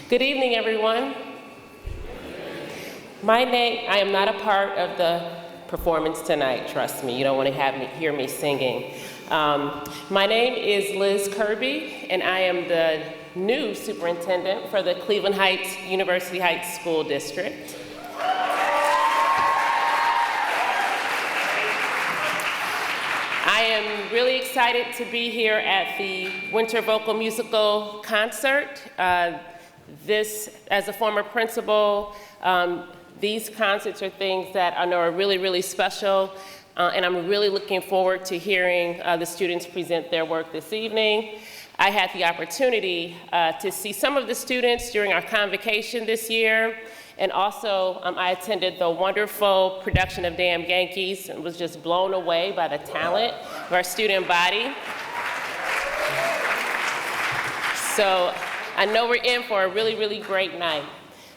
Good evening, everyone. I am not a part of the performance tonight, trust me. You don't want to hear me singing. My name is Liz Kirby, and I am the new superintendent for the Cleveland Heights, University Heights School District. I am really excited to be here at the Winter Vocal Musical Concert. As a former principal, these concerts are things that I know are really, really special, and I'm really looking forward to hearing the students present their work this evening. I had the opportunity to see some of the students during our convocation this year, and also I attended the wonderful production of Damn Yankees and was just blown away by the talent of our student body. So I know we're in for a really, really great night.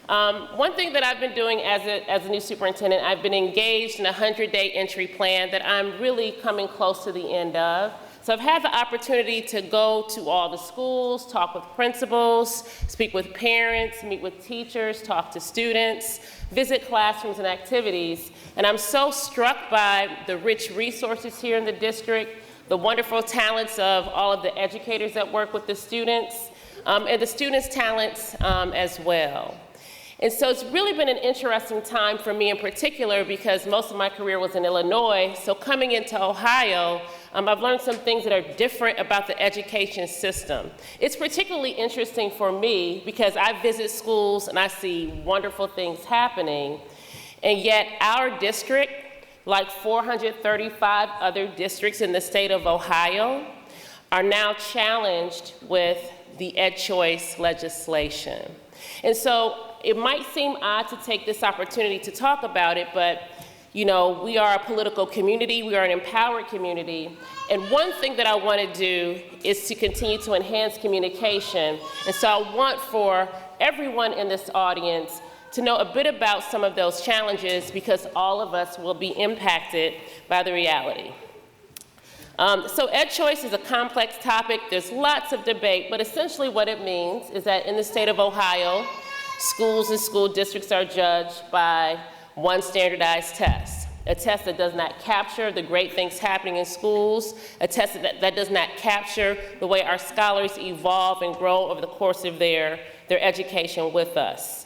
One thing that I've been doing as a new superintendent, I've been engaged in a 100-day entry plan that I'm really coming close to the end of. So I've had the opportunity to go to all the schools, talk with principals, speak with parents, meet with teachers, talk to students, visit classrooms and activities. And I'm so struck by the rich resources here in the district, the wonderful talents of all of the educators that work with the students, and the students' talents as well. And so it's really been an interesting time for me in particular because most of my career was in Illinois. So coming into Ohio, I've learned some things that are different about the education system. It's particularly interesting for me because I visit schools and I see wonderful things happening. And yet our district, like 435 other districts in the state of Ohio, are now challenged with the Ed Choice legislation. And so it might seem odd to take this opportunity to talk about it, but you know, we are a political community, we are an empowered community, and one thing that I want to do is to continue to enhance communication. And so I want for everyone in this audience to know a bit about some of those challenges because all of us will be impacted by the reality. So Ed Choice is a complex topic. There's lots of debate, but essentially what it means is that in the state of Ohio, schools and school districts are judged by one standardized test, a test that does not capture the great things happening in schools, a test that does not capture the way our scholars evolve and grow over the course of their education with us.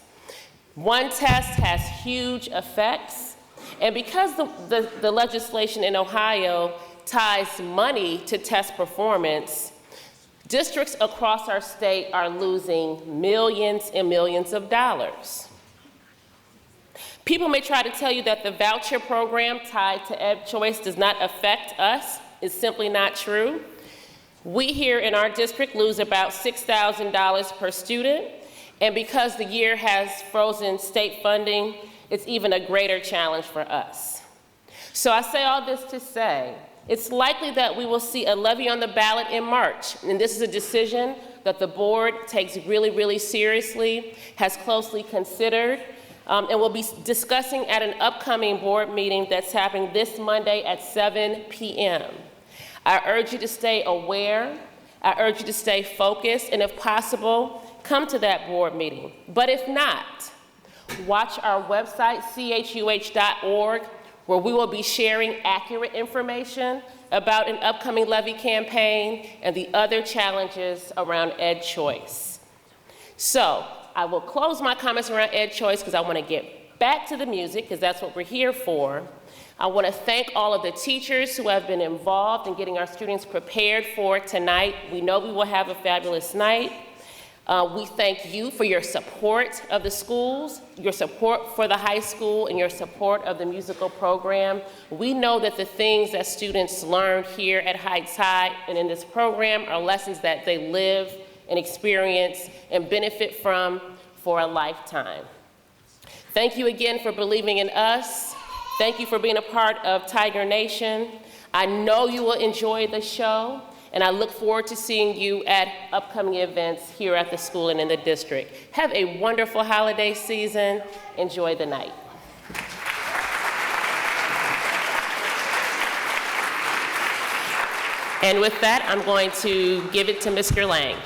One test has huge effects, and because the legislation in Ohio ties money to test performance, districts across our state are losing millions and millions of dollars. People may try to tell you that the voucher program tied to Ed Choice does not affect us. It's simply not true. We here in our district lose about $6,000 per student, and because the year has frozen state funding, it's even a greater challenge for us. So I say all this to say, it's likely that we will see a levy on the ballot in March, and this is a decision that the board takes really, really seriously, has closely considered, and will be discussing at an upcoming board meeting that's happening this Monday at 7 p.m. I urge you to stay aware, I urge you to stay focused, and if possible, come to that board meeting. But if not, watch our website, chuh.org, where we will be sharing accurate information about an upcoming levy campaign and the other challenges around Ed Choice. So I will close my comments around Ed Choice because I want to get back to the music because that's what we're here for. I want to thank all of the teachers who have been involved in getting our students prepared for tonight. We know we will have a fabulous night. We thank you for your support of the schools, your support for the high school, and your support of the musical program. We know that the things that students learn here at Heights High and in this program are lessons that they live and experience and benefit from for a lifetime. Thank you again for believing in us. Thank you for being a part of Tiger Nation. I know you will enjoy the show, and I look forward to seeing you at upcoming events here at the school and in the district. Have a wonderful holiday season. Enjoy the night. And with that, I'm going to give it to Mr. Lang.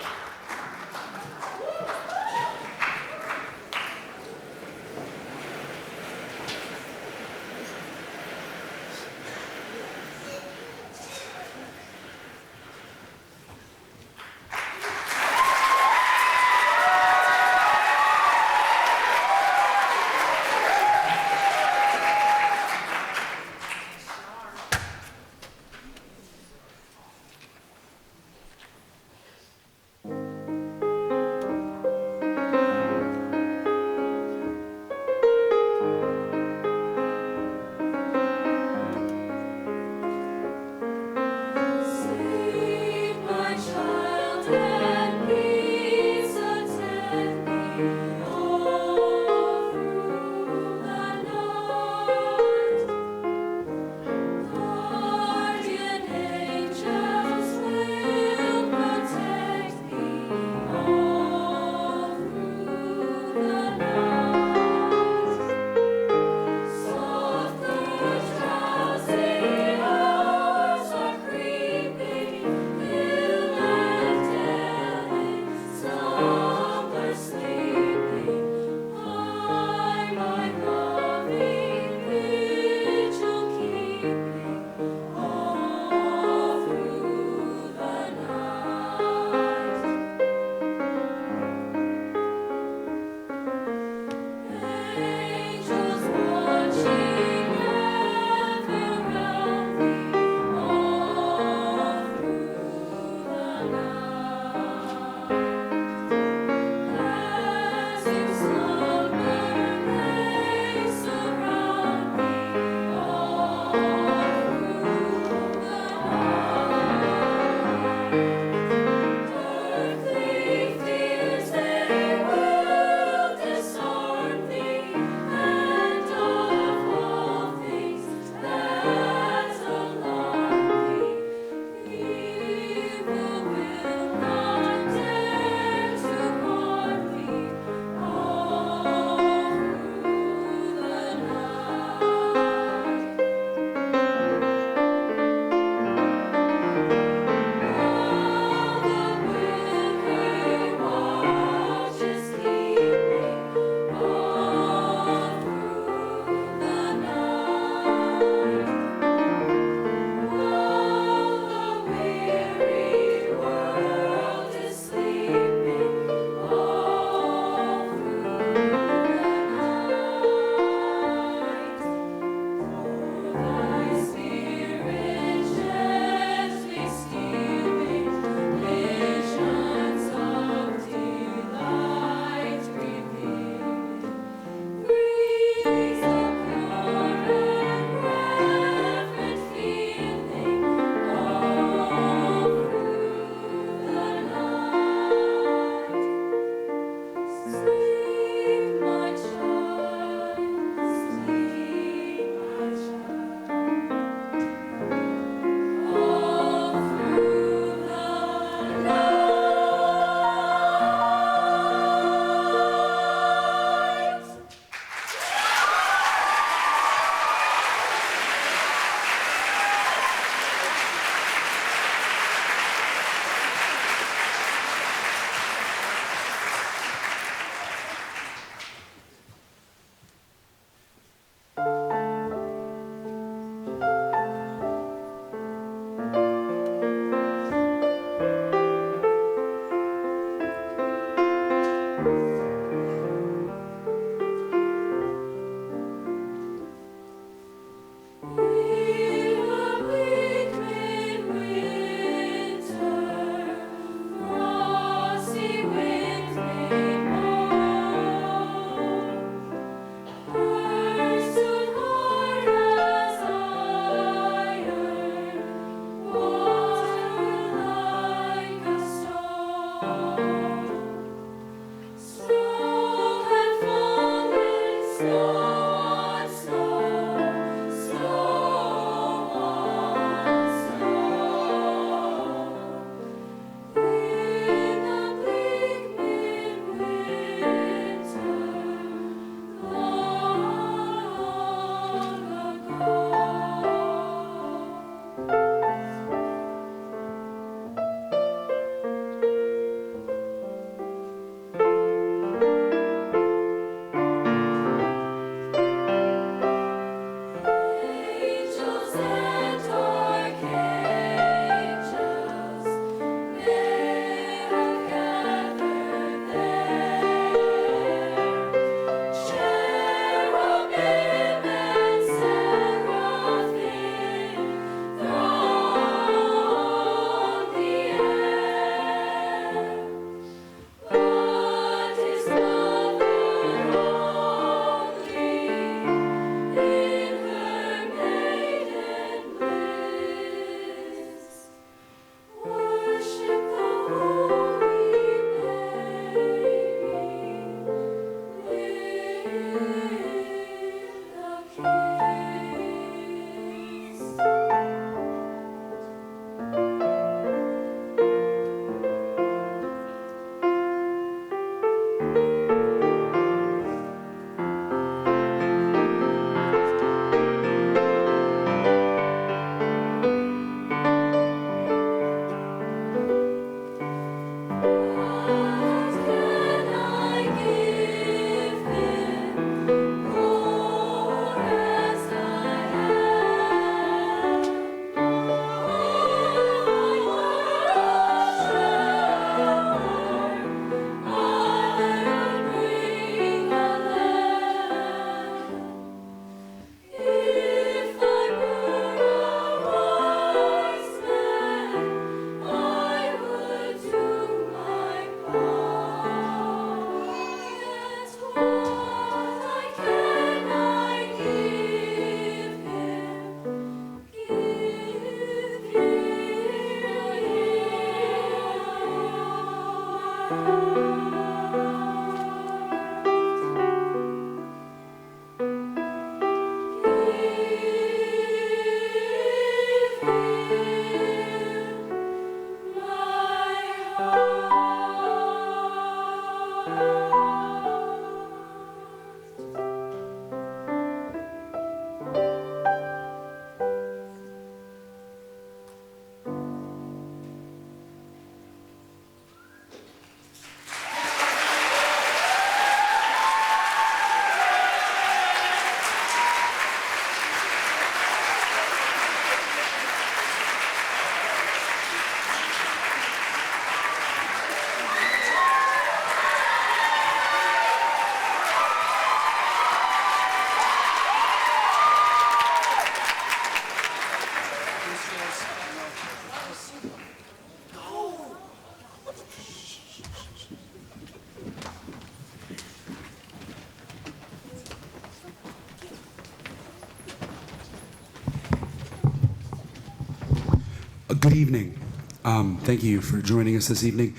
Good evening. Thank you for joining us this evening.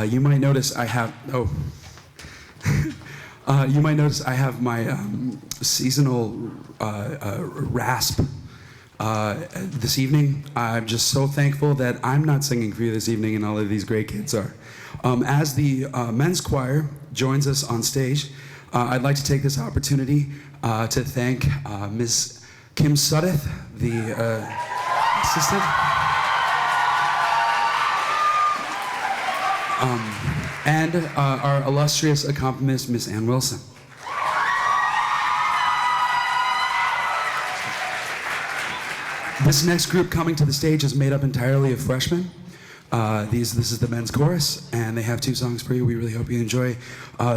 You might notice I have my seasonal rasp this evening. I'm just so thankful that I'm not singing for you this evening and all of these great kids are. As the men's choir joins us on stage, I'd like to take this opportunity to thank Ms. Kim Suddeth, the assistant. And our illustrious accompanist, Miss Ann Wilson. This next group coming to the stage is made up entirely of freshmen. This is the men's chorus, and they have 2 songs for you. We really hope you enjoy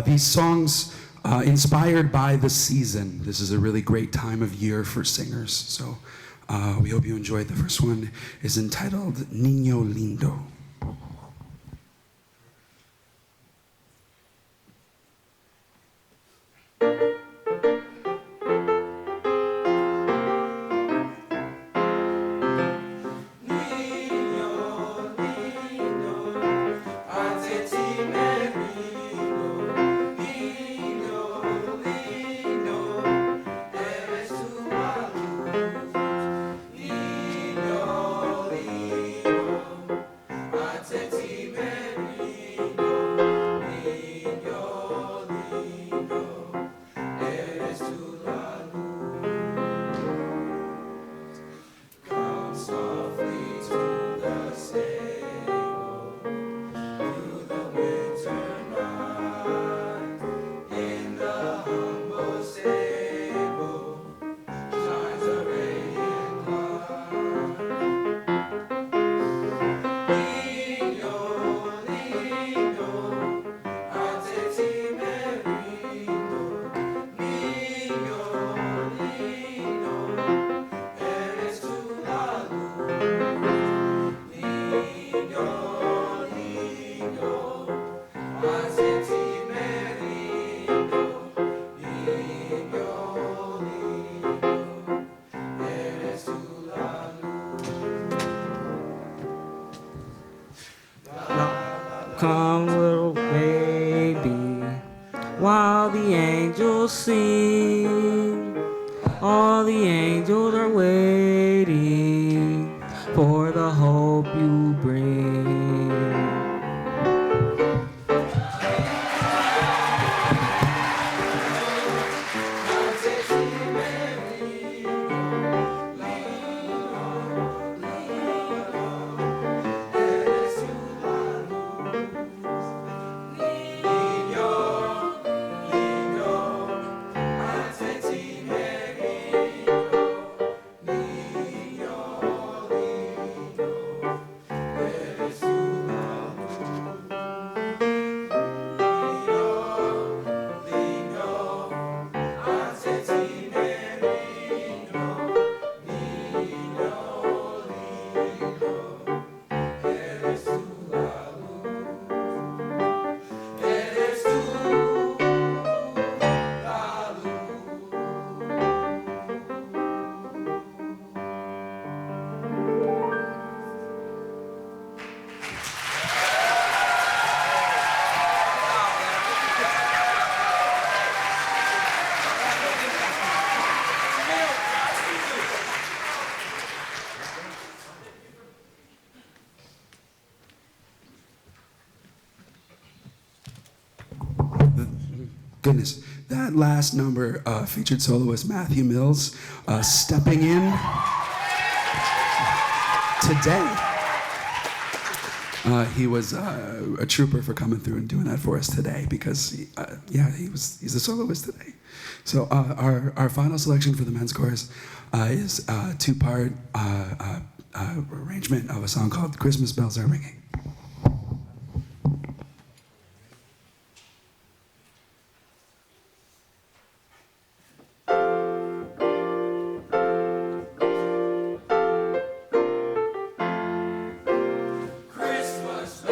these songs inspired by the season. This is a really great time of year for singers, so we hope you enjoy it. The first one is entitled Niño Lindo. Come, little baby, while the angels sing. All the angels are waiting for the hope you bring. Goodness, that last number featured soloist Matthew Mills stepping in today. He was a trooper for coming through and doing that for us today because, he's a soloist today. So our final selection for the men's chorus is a 2-part arrangement of a song called Christmas Bells Are Ringing. Christmas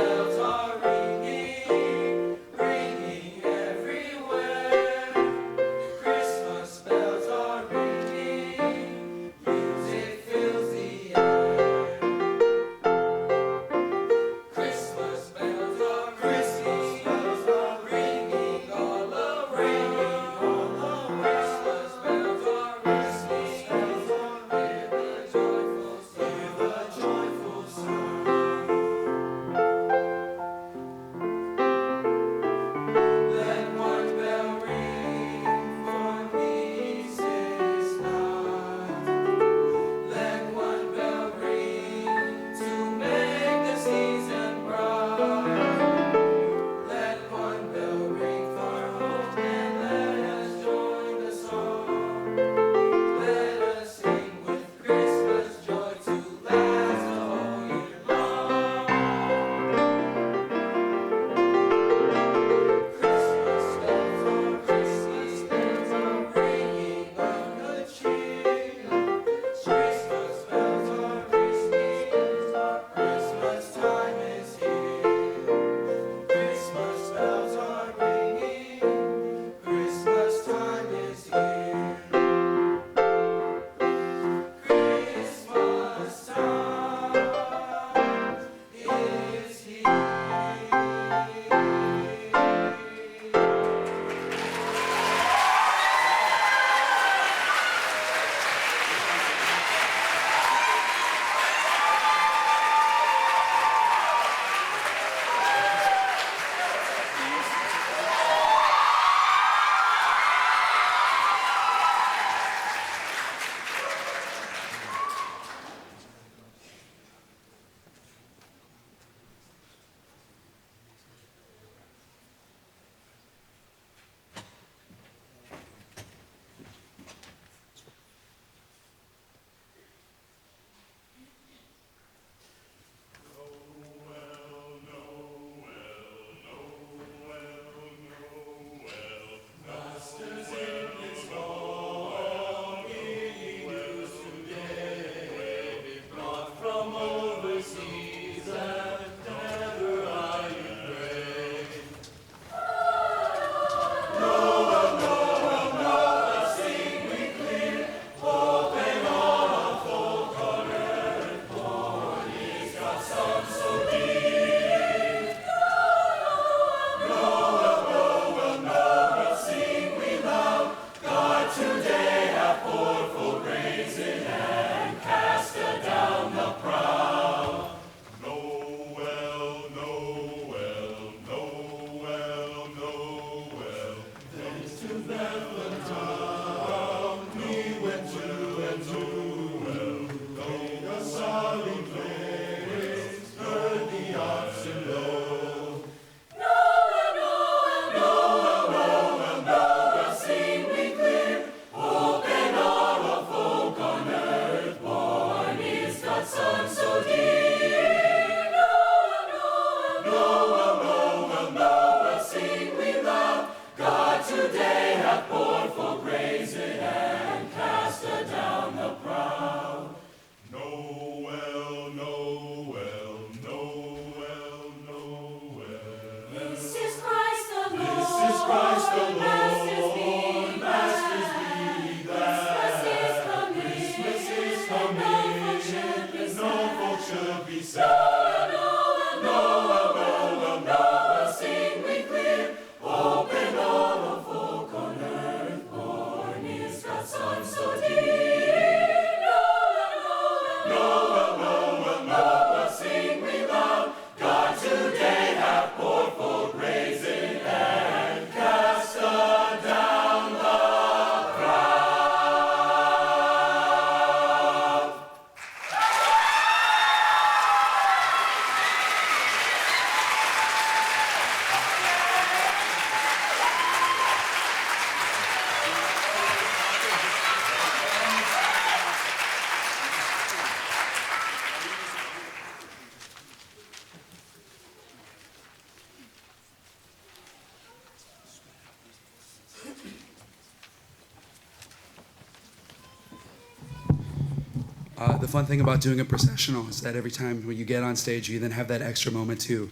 The fun thing about doing a processional is that every time when you get on stage, you then have that extra moment to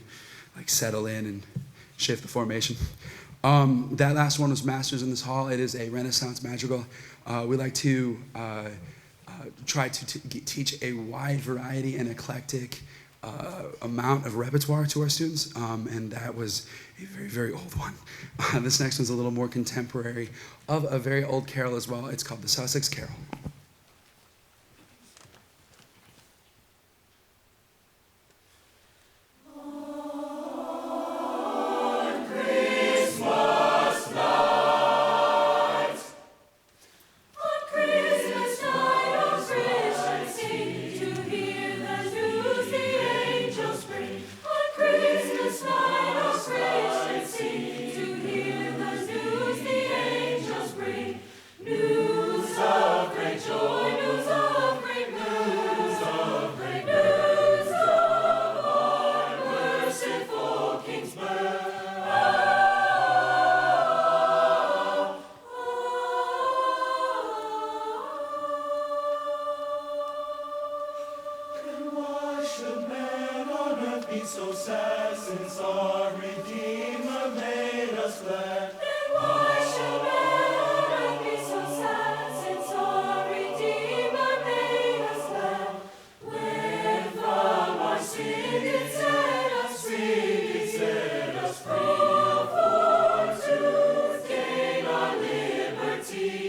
like settle in and shift the formation. That last one was Masters in this Hall. It is a Renaissance madrigal. We like to try to teach a wide variety and eclectic amount of repertoire to our students, and that was a very, very old one. This next one's a little more contemporary, of a very old carol as well. It's called the Sussex Carol. So sad since our Redeemer made us glad. Then why should man be so sad since our Redeemer made us glad? When from our sin did set us free, did set us free. For to gain our liberty.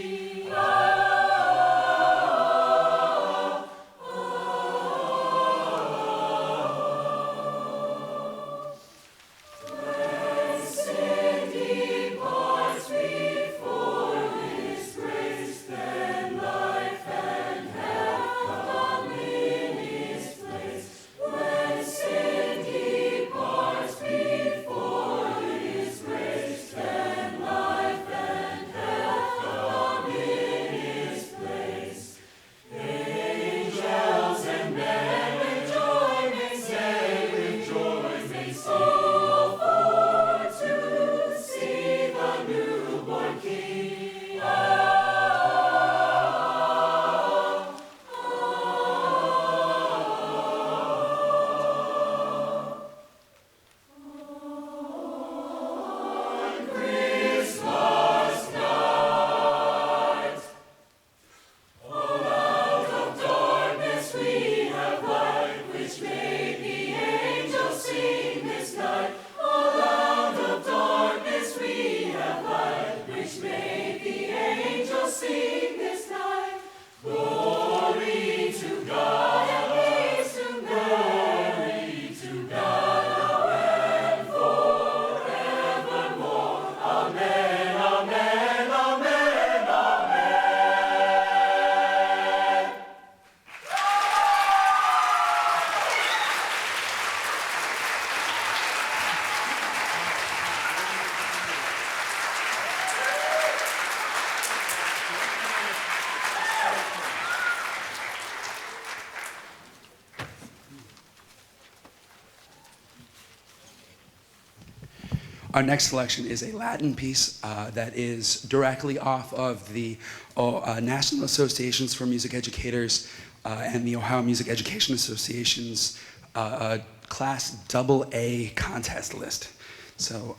Our next selection is a Latin piece that is directly off of the National Associations for Music Educators and the Ohio Music Education Association's Class AA contest list. So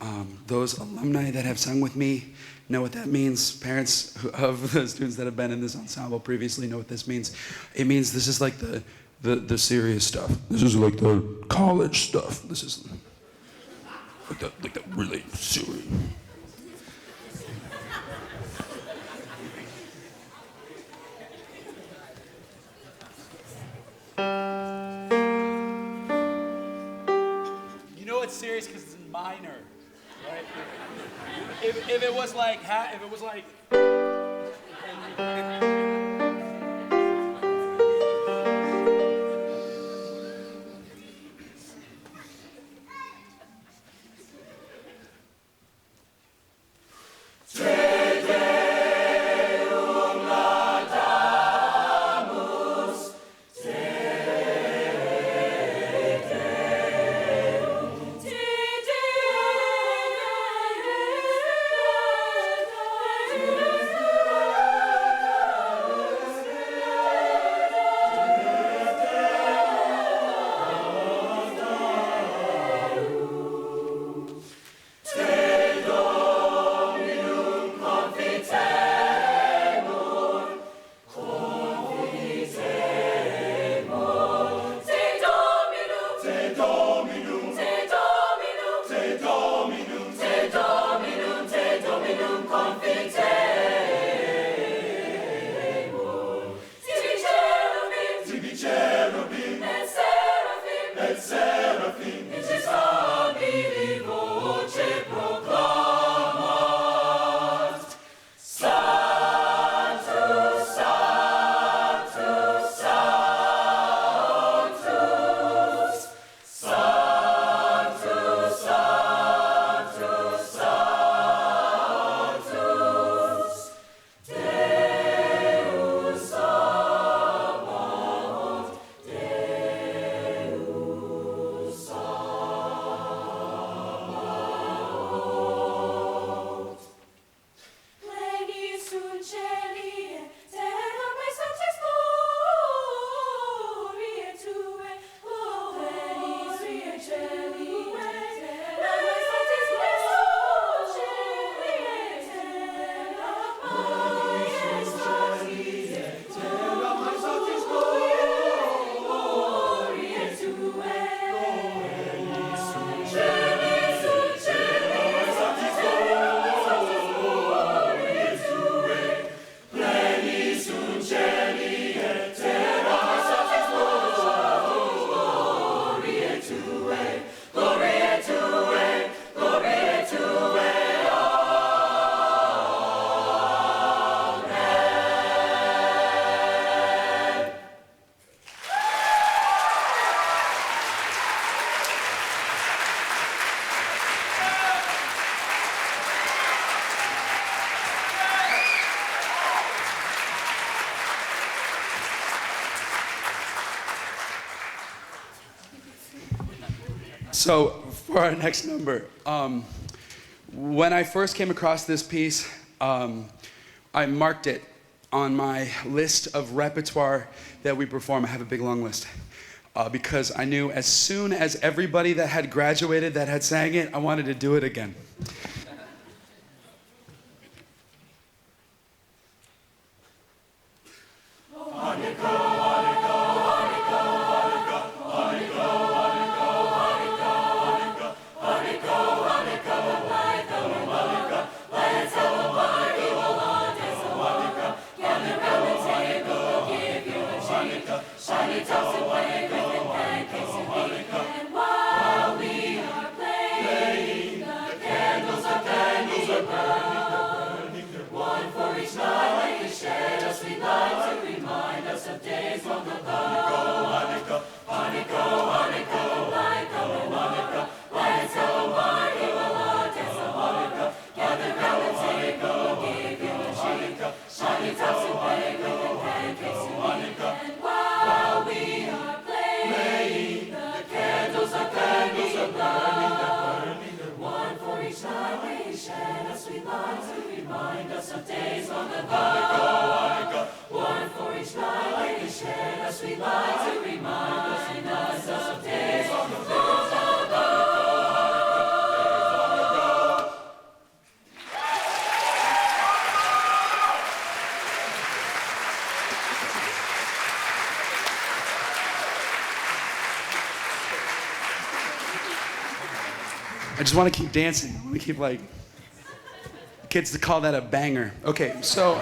those alumni that have sung with me know what that means. Parents of the students that have been in this ensemble previously know what this means. It means this is like the serious stuff. This is like the college stuff. This is like that really serious. serious because it's minor, right? If it was like, if it was like. So for our next number, when I first came across this piece, I marked it on my list of repertoire that we perform. I have a big long list because I knew as soon as everybody that had graduated that had sang it, I wanted to do it again. I just want to keep dancing. I want to keep like kids to call that a banger. Okay, so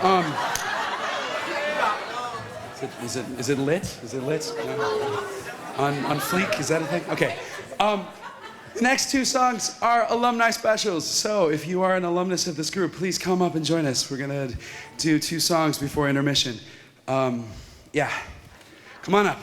is it lit? Is it lit? On fleek? Is that a thing? Okay. The next two songs are alumni specials. So if you are an alumnus of this group, please come up and join us. We're gonna do two songs before intermission. Yeah, come on up.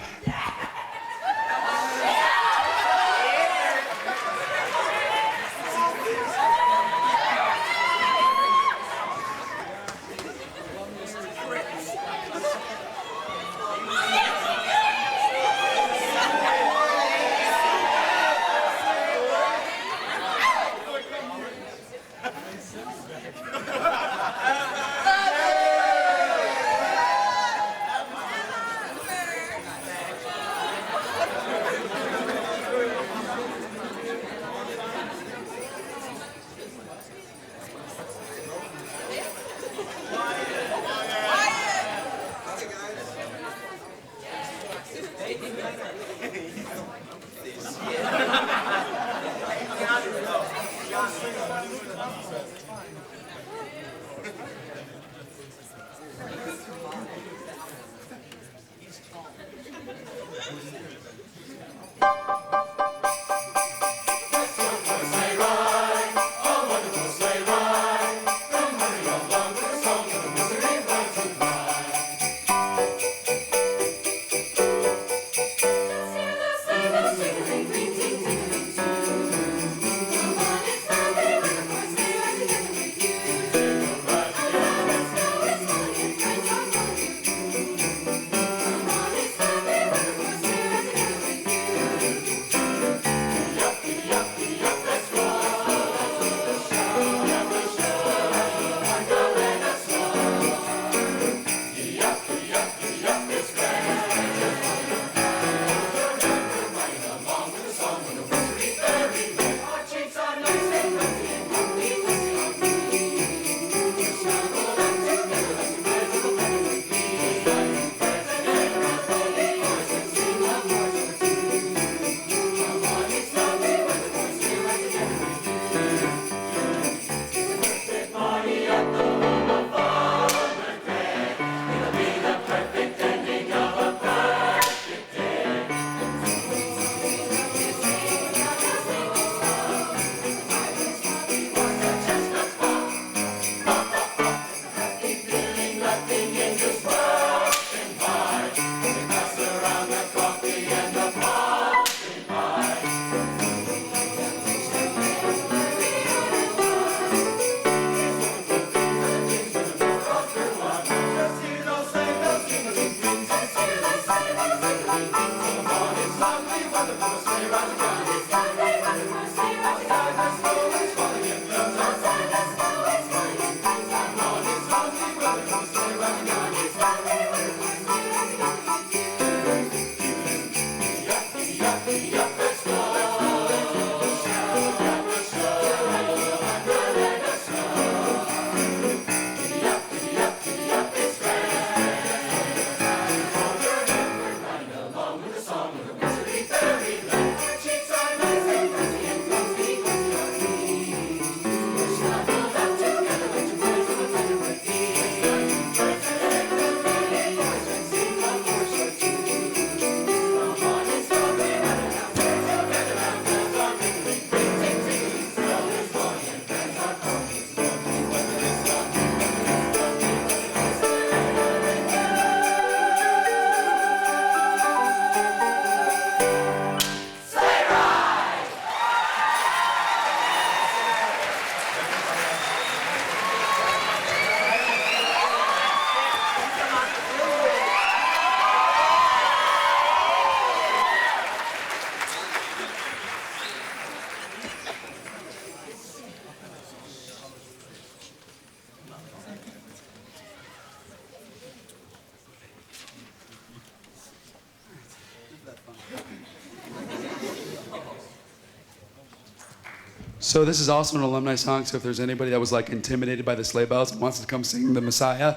So this is also an alumni song, so if there's anybody that was like intimidated by the sleigh bells and wants to come sing the Messiah,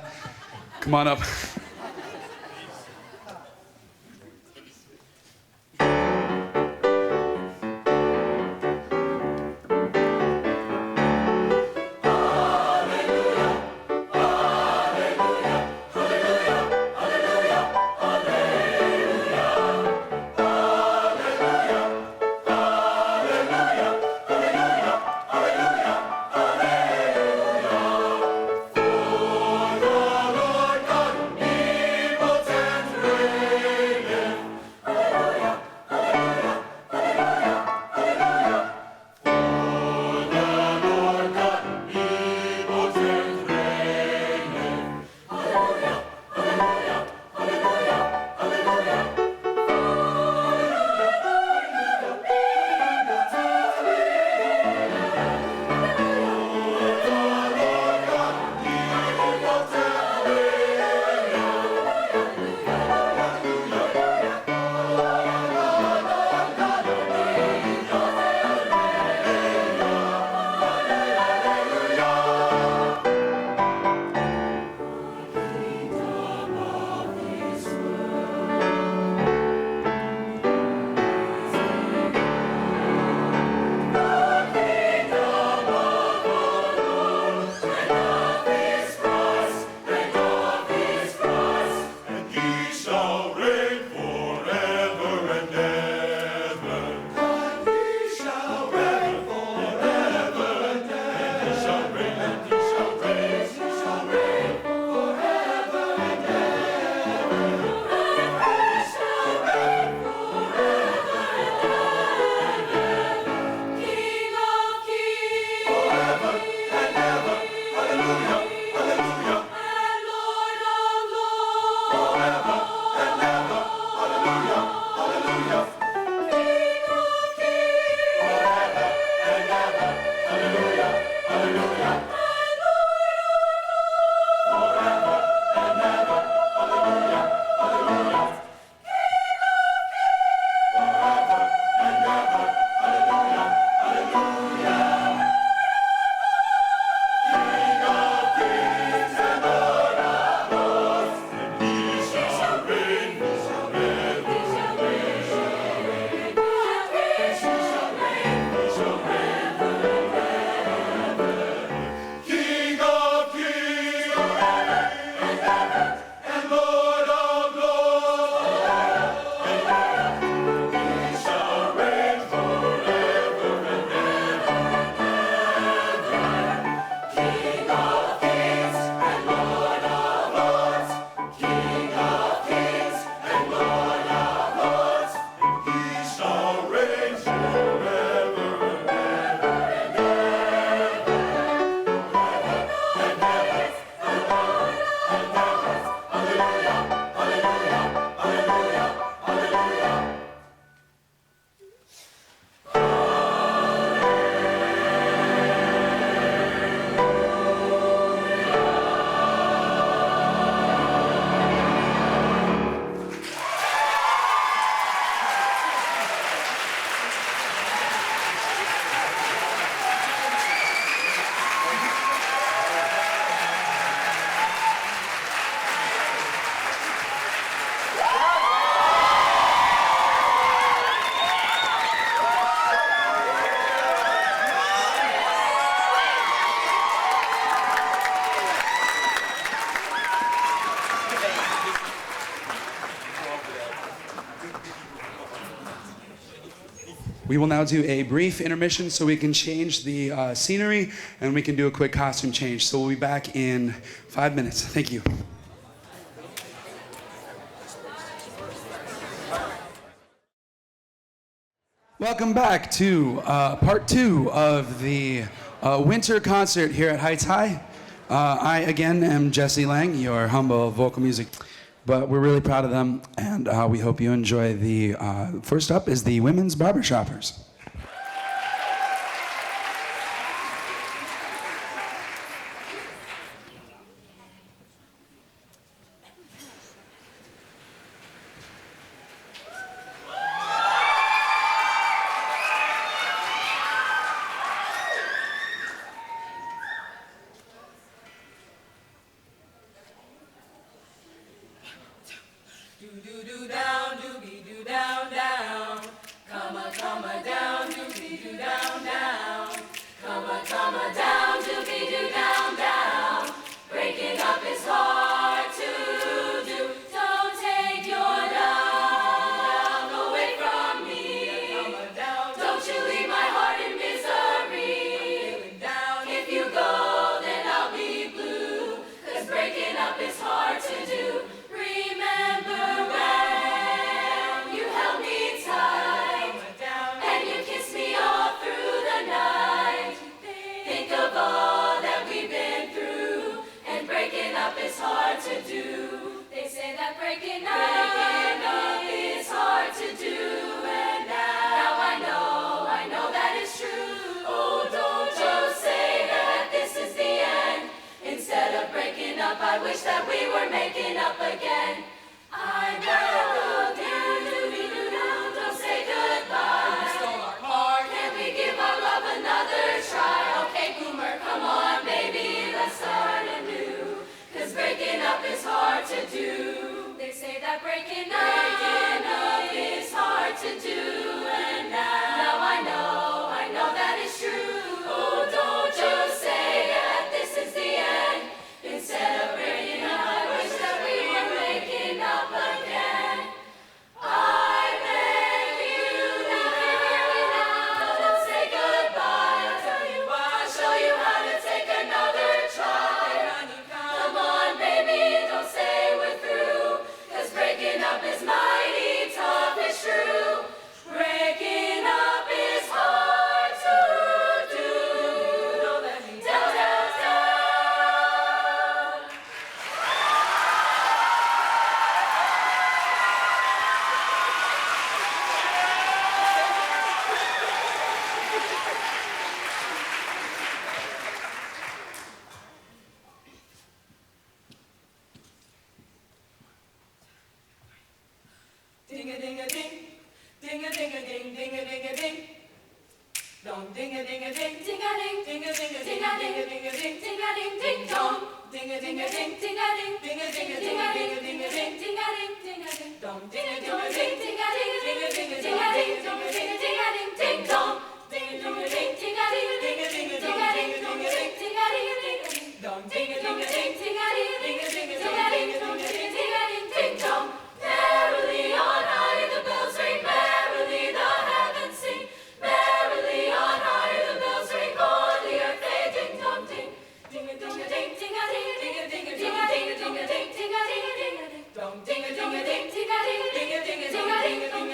come on up. Hallelujah. We will now do a brief intermission so we can change the scenery and we can do a quick costume change. So we'll be back in 5 minutes. Thank you. Welcome back to part 2 of the winter concert here at Heights High. I, again, am Jesse Lang, your humble vocal music, but we're really proud of them, and we hope you enjoy the, first up is the Women's Barbershoppers. Do down, doobie do down down. Come down, doobie do down down. Come down, doobie do down down. Breaking up is hard to do. Don't take your love away from me. Don't you leave my heart in misery. If you go, then I'll be blue. 'Cause breaking up is hard to do. Remember when you held me tight and you kissed me all through the night. Think of all that we've been through, and breaking up is hard to do. They say that breaking up is hard to do, and now I know that it's true. Oh, don't you say that this is the end. Instead of breaking up, I wish that we were making up again. I beg of you, don't say goodbye. You stole our heart. Can't we give our love another try? Okay, Boomer, come on, baby, let's start anew. 'Cause breaking up is hard to do. They say that breaking up is hard to do, and now I know that it's true. Oh, don't you say that this is the end. Instead of breaking up, I wish that we were making up again. I beg you now, don't say goodbye. I'll tell you why. I'll show you how to take another try. Come on, baby, don't say we're through. 'Cause breaking up is mighty tough, it's true. Breaking up is hard to do. Down, down, down. Ding a ding a ding, ding a ding a ding, ding a ding a ding. Dong ding a ding a ding, ding a ding, ding a ding a ding, ding a ding a ding, ding a ding ding dong. Ding a ding a ding, ding a ding, ding a ding a ding, ding a ding a ding, ding a ding, ding a ding dong. Ding a ding a ding, ding a ding, ding a ding a ding, ding a ding, ding a ding a ding ding dong. Ding a ding a ding, ding a ding, ding a ding a ding, ding a ding, ding a ding, ding a ding ding dong. Ding a ding a ding, ding a ding, ding a ding a ding, ding a ding, ding a ding, ding a ding ding dong. Merrily on high the bells ring, merrily the heavens sing. Merrily on high the bells ring, o'er the earth they ding dong ding. Ding a ding a ding, ding a ding, ding a ding a ding, ding a ding a ding, ding a ding ding a ding dong. Ding a ding a ding, ding a ding, ding a ding a ding a ding a ding.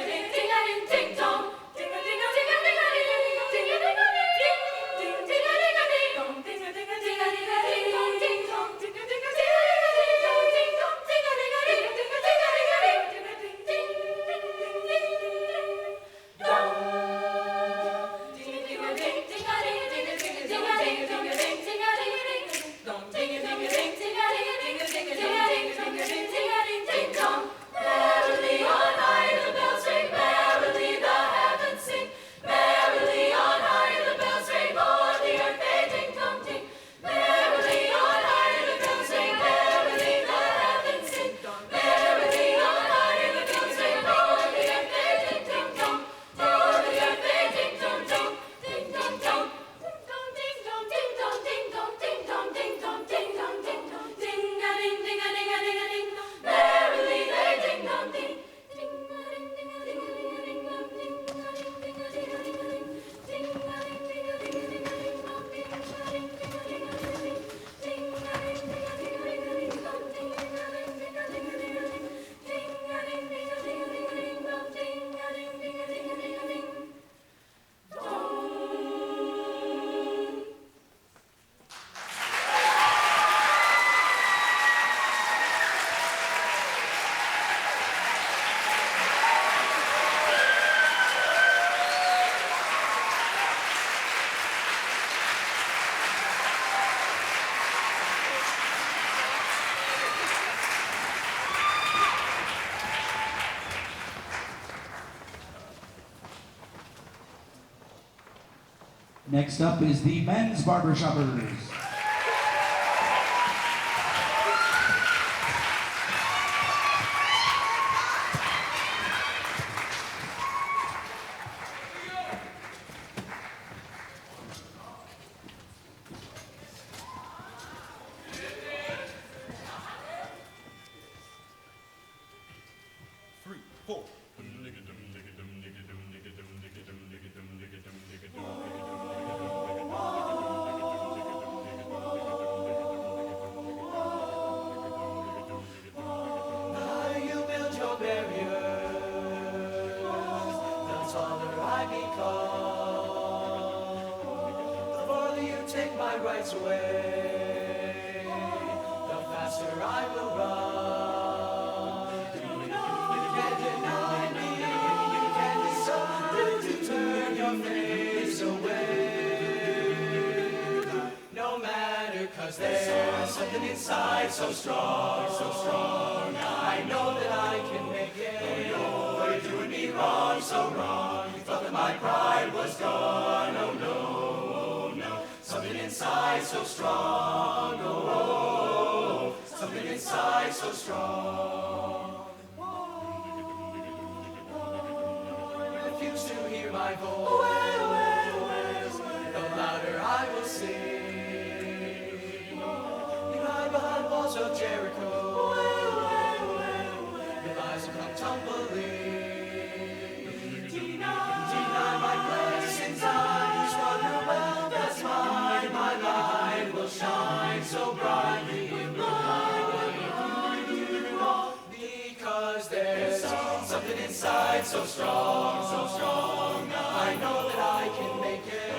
Next up is the men's Barbershoppers. Rights away, the faster I will run. You can't deny me, you can't decide to turn your face away. No matter, 'cause there's something inside so strong, so strong. I know that I can make it. But you're doing me wrong, so wrong. You thought that my pride was gone, oh no. Something inside so strong, oh, something inside so strong. Refuse to hear my voice, the louder I will sing. You hide behind walls of Jericho, your lies will come tumbling. Deny my blessings, I squander well, that's mine. My light will shine so brightly in the night. Because there's something inside so strong, so strong. I know that I can make it.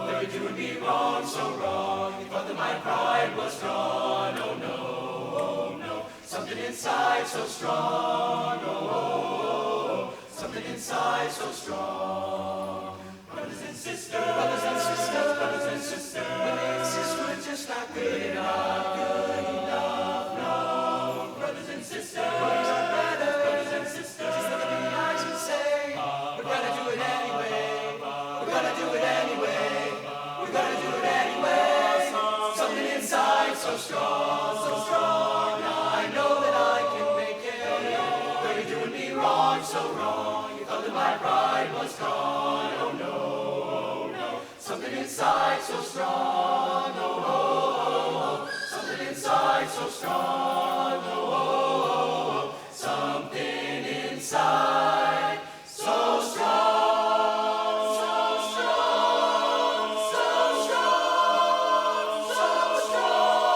But you're doing me wrong, so wrong. You thought that my pride was gone. Oh no, oh no. Something inside so strong. Oh, something inside so strong. Brothers and sisters, brothers and sisters, brothers and sisters. When they insist we're just not good enough, no. Brothers and sisters, brothers and sisters. Just look at me in the eyes and say, we're gonna do it anyway. We're gonna do it anyway. We're gonna do it anyway. Something inside so strong, so strong. I know that I can make it. But you're doing me wrong, so wrong. You thought that my pride was gone. Oh no. Something inside so strong, oh, something inside so strong, oh, something inside so strong, so strong, so strong, so strong,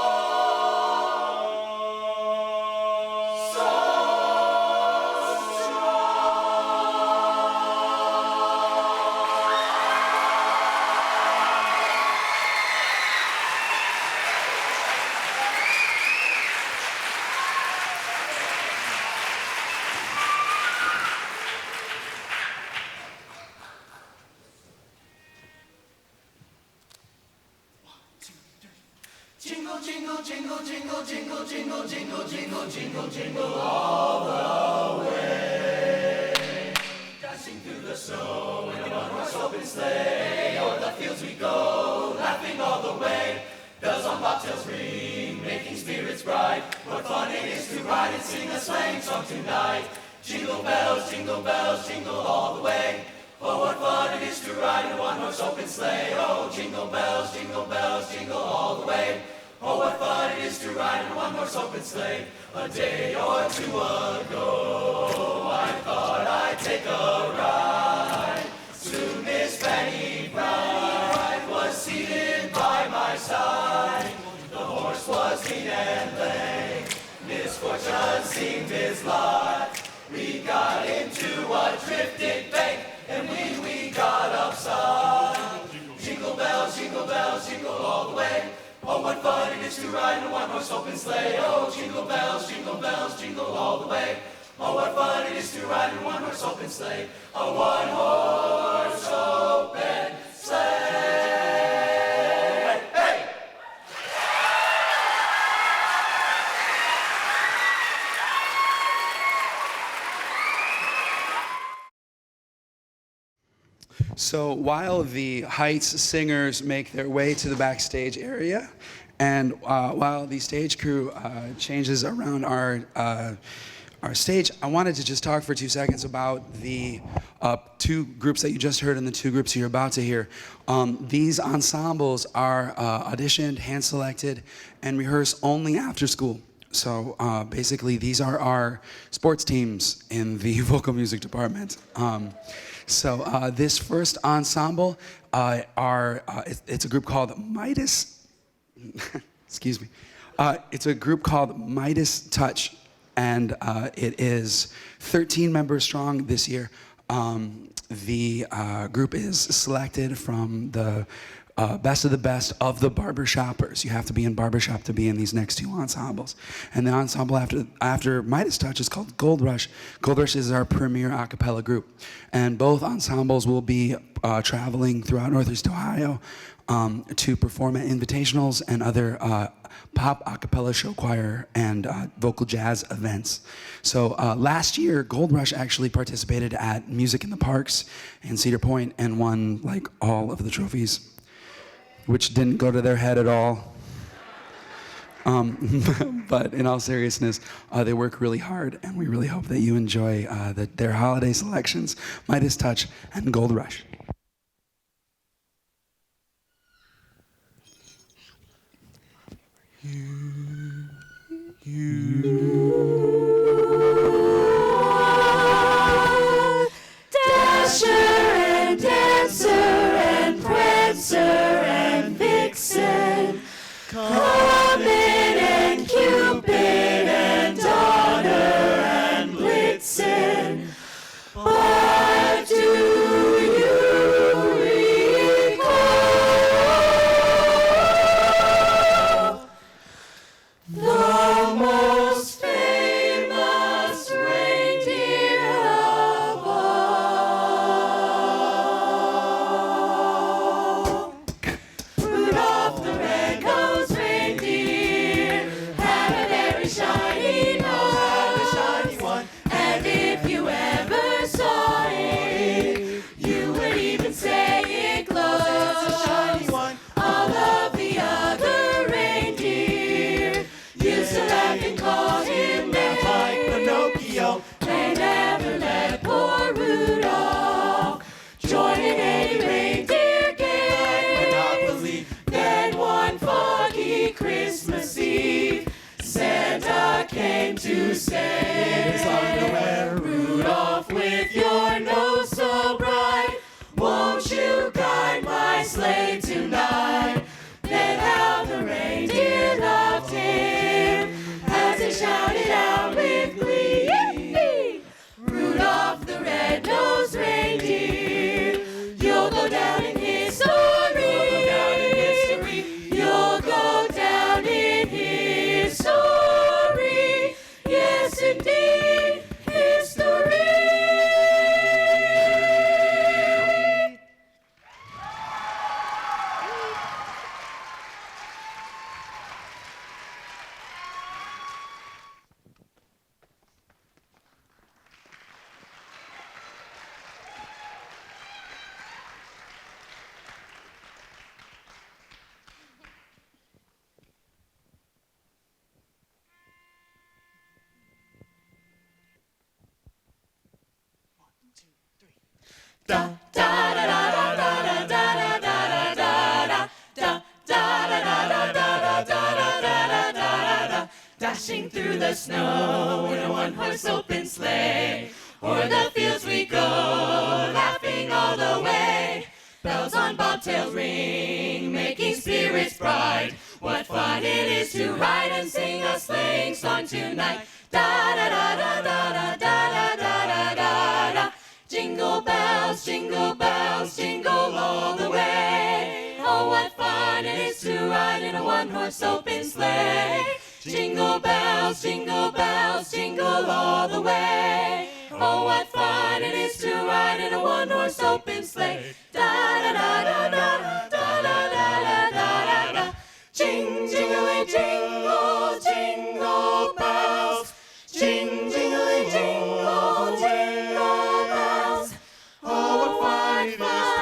so Jingle, jingle, jingle, jingle, jingle, jingle, jingle, jingle, jingle, jingle all the way. Dashing through the snow in a one-horse open sleigh, o'er the fields we go, laughing all the way. Bells on bobtails ring, making spirits bright. What fun it is to ride and sing a sleighing song tonight. Jingle bells, jingle all the way. Oh, what fun it is to ride in a one-horse open sleigh. Oh, jingle bells, jingle all the way. Oh, what fun it is to ride in a one-horse open sleigh. A day or two ago, I thought I'd take a ride. Soon Miss Fanny Bride was seated by my side. The horse was lean and lame, misfortune seemed his lot. We got into a drifted bank, and we got upside. Jingle bells, jingle all the way. Oh, what fun it is to ride in a one-horse open sleigh. Oh, jingle bells, jingle all the way. Oh, what fun it is to ride in a one-horse open sleigh. A one-horse open sleigh. Hey! So while the Heights singers make their way to the backstage area, and while the stage crew changes around our stage, I wanted to just talk for 2 seconds about the two groups that you just heard and the two groups you're about to hear. These ensembles are auditioned, hand-selected, and rehearsed only after school. So basically, these are our sports teams in the vocal music department. So this first ensemble, it's a group called Midas. Excuse me. It's a group called Midas Touch, and it is 13 members strong this year. The group is selected from the best of the best of the Barbershoppers. You have to be in Barbershop to be in these next two ensembles. And the ensemble after Midas Touch is called Gold Rush. Gold Rush is our premier a cappella group. And both ensembles will be traveling throughout Northeast Ohio to perform at invitationals and other pop a cappella show choir and vocal jazz events. So last year, Gold Rush actually participated at Music in the Parks in Cedar Point and won like all of the trophies, which didn't go to their head at all. But in all seriousness, they work really hard, and we really hope that you enjoy their holiday selections, Midas Touch and Gold Rush. Dasher and Dancer and Prancer and Vixen, Comet and Cupid and Donner and Blitzen. What do you recall? The most famous reindeer of all. Rudolph the red-nosed reindeer had a very shiny nose, and if you ever saw it, you would even say it glows. All of the other reindeer used to laugh and call him names like Pinocchio. They never let poor Rudolph join in any reindeer game. Monopoly. Then one foggy Christmas Eve, Santa came to say in his underwear, Rudolph, with your nose so bright, won't you guide my sleigh tonight? Then how the reindeer loved him as they shouted out with glee. Rudolph the red-nosed reindeer, you'll go down in history. You'll go down in history. Yes, indeed, history. Dashing through the snow in a one-horse open sleigh, o'er the fields we go, laughing all the way. Bells on bobtails ring, making spirits bright. What fun it is to ride and sing a sleighing song tonight. Da da da da da da da da da da da. Jingle bells, jingle all the way. Oh, what fun it is to ride in a one-horse open sleigh. Jingle bells, jingle all the way. Oh, what fun it is to ride in a one-horse open sleigh. Da da da da da da da da da da da. Jingly jingle, jingle bells. Jingly jingle bells. Oh, what fun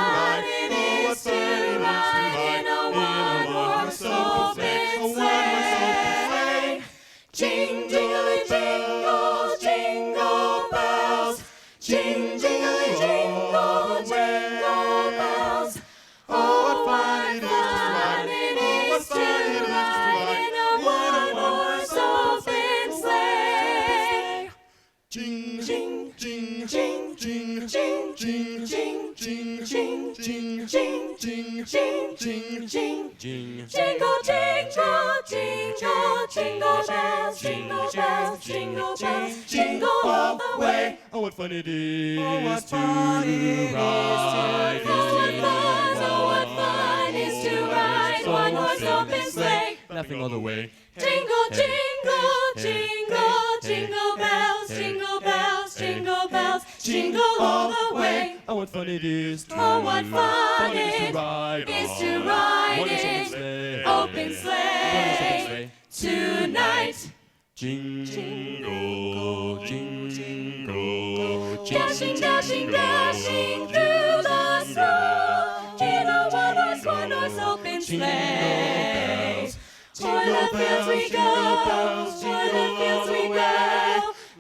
Jingle, jingle, jingle, jingle bells, jingle bells, jingle bells, jingle all the way. Oh, what fun it is to ride. Oh, what fun it is to ride one-horse open sleigh. Laughing all the way. Jingle, jingle, jingle, jingle bells, jingle bells, jingle bells, jingle all the way. Oh, what fun it is to Oh, what fun it it ride is to ride in open sleigh tonight. Jingle, jingle, Dashing, dashing, dashing through the snow in a one-horse open sleigh. O'er the fields we go, o'er the fields we go,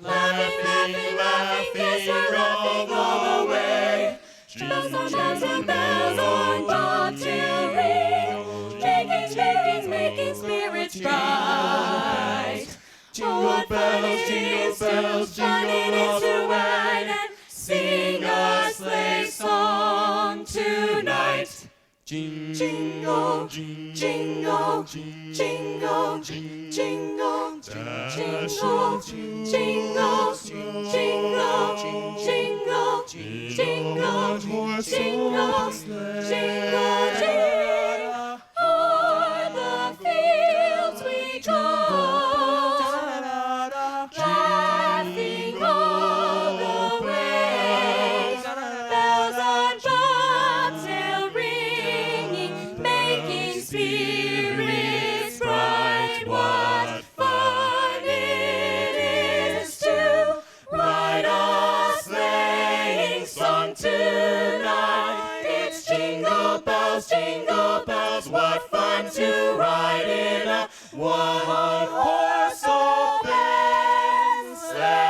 laughing, laughing, laughing, yes, we're laughing all the way. Bells on bells on bells on bobtail ring, making spirits bright. Oh, what fun it is to ride and sing a sleigh song tonight. Jingle, jingle, jingle, jingle, jingle, jingle, jingle, jingle, jingle, jingle, jingle. O'er the fields we go, laughing all the way. Bells on bobtail ringing, making spirits bright. What fun it is to ride a sleighing song tonight. It's jingle bells, what fun to ride in a one-horse open sleigh.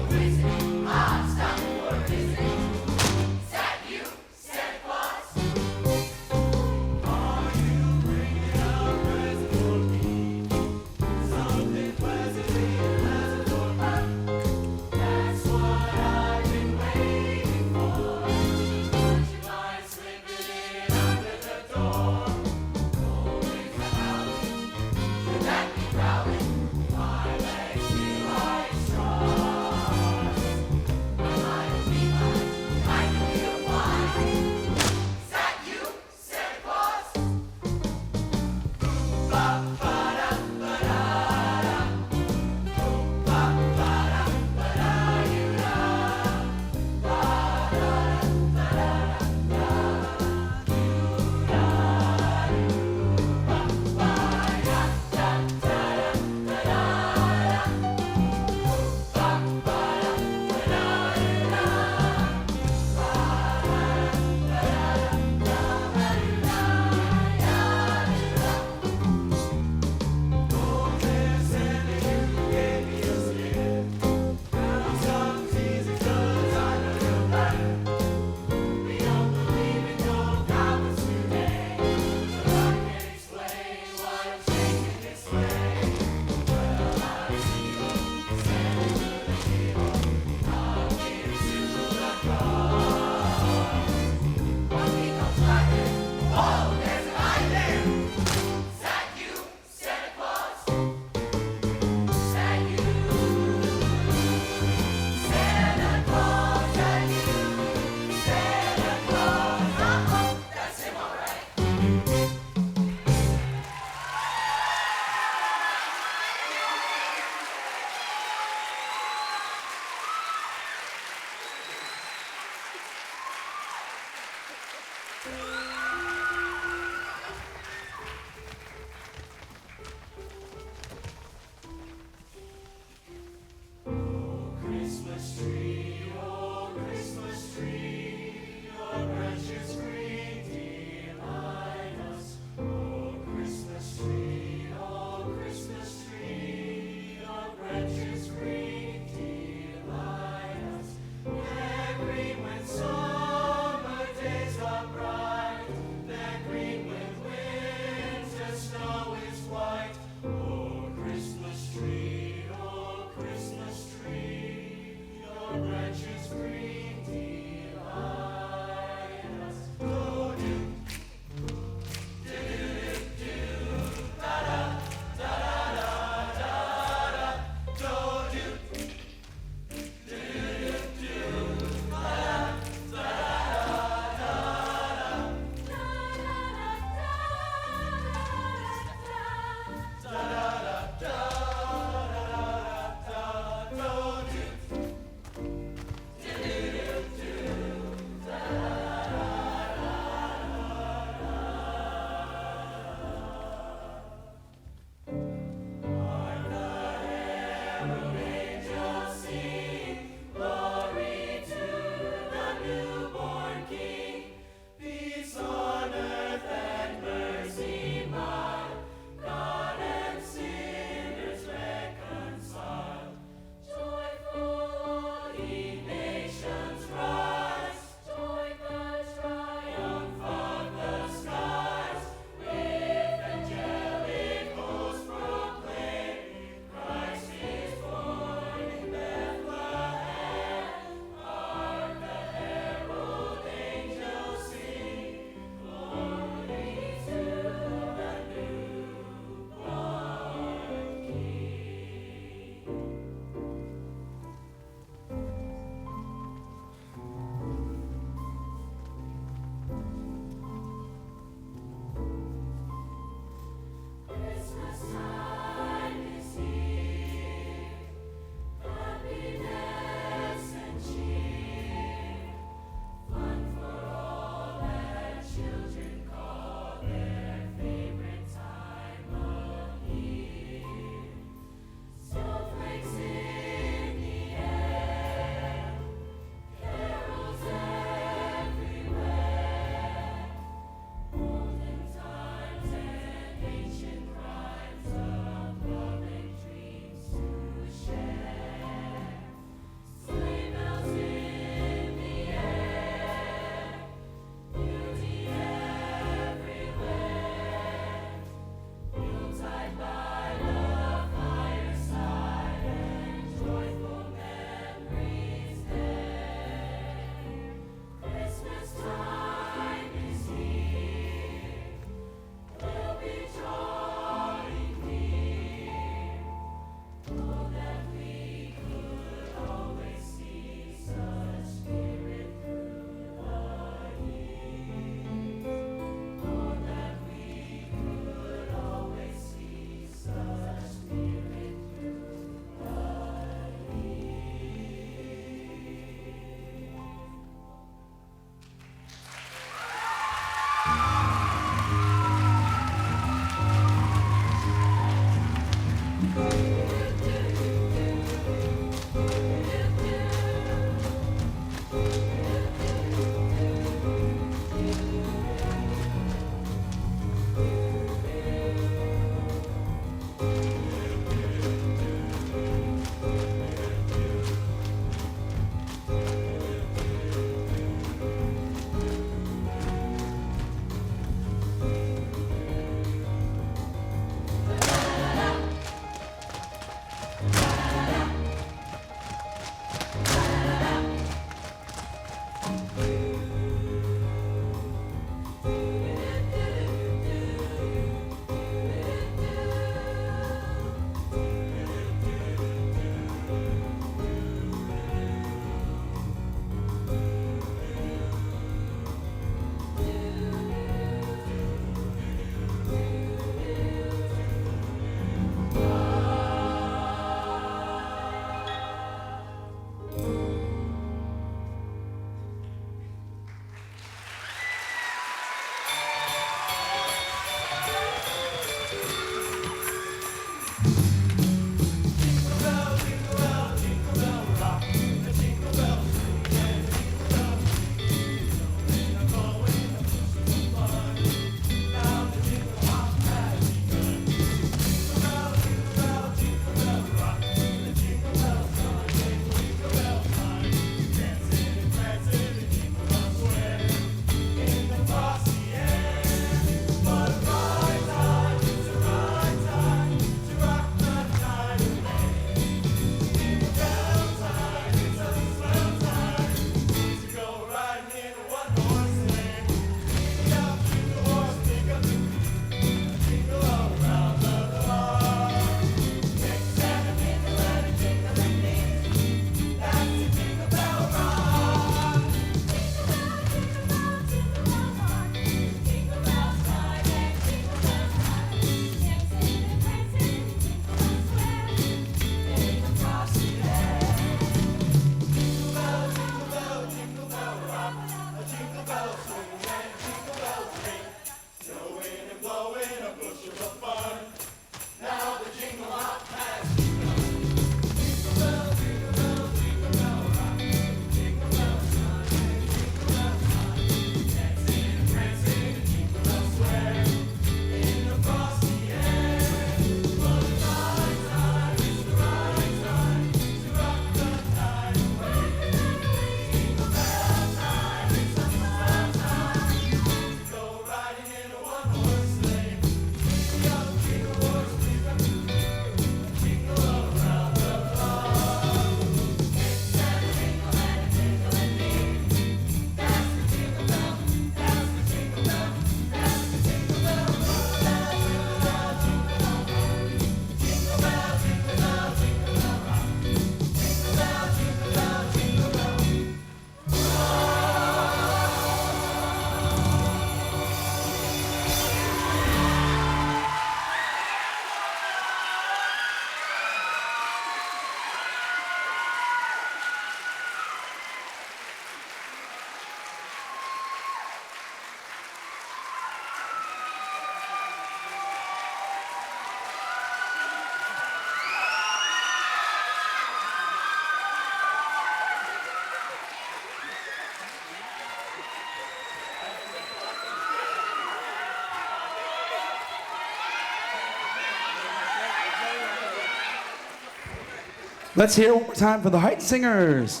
Let's hear it one more time for the Height Singers.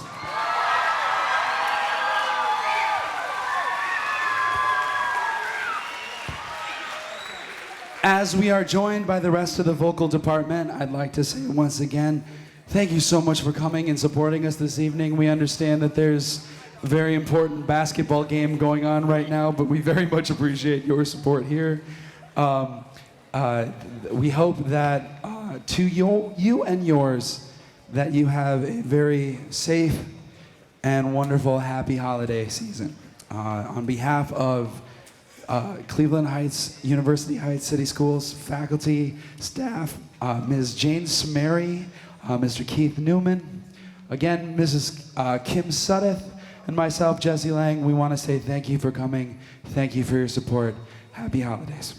As we are joined by the rest of the vocal department, I'd like to say once again, thank you so much for coming and supporting us this evening. We understand that there's a very important basketball game going on right now, but we very much appreciate your support here. We hope that to you and yours, that you have a very safe and wonderful, happy holiday season. On behalf of Cleveland Heights, University Heights City Schools, faculty, staff, Ms. Jane Smary, Mr. Keith Newman, again, Mrs. Kim Suddeth, and myself, Jesse Lang, we want to say thank you for coming. Thank you for your support. Happy holidays.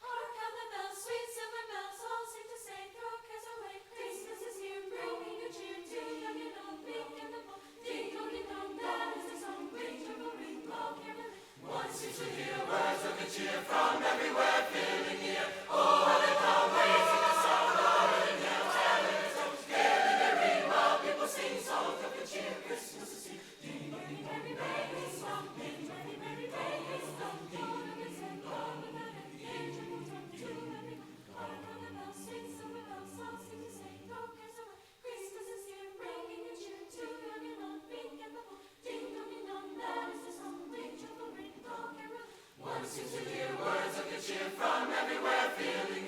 Hark how the bells, sweet silver bells, all seem to say, throw cares away. Christmas is here, bringing good cheer to young and old, meek and the bold. Ding dong, that is the song. Ring, triple ring, all caroling. One seems to hear words of good cheer from everywhere, filling the air. Oh, how they come, raising a sound, hollering, yell, telling their stories. Gayly they ring while people sing songs of good cheer. Christmas is here. Ding, merry, merry, merry, song. Ding, merry, merry, merry, song. Ding, merry, merry, merry, one seems to hear words of good cheer from everywhere, feeling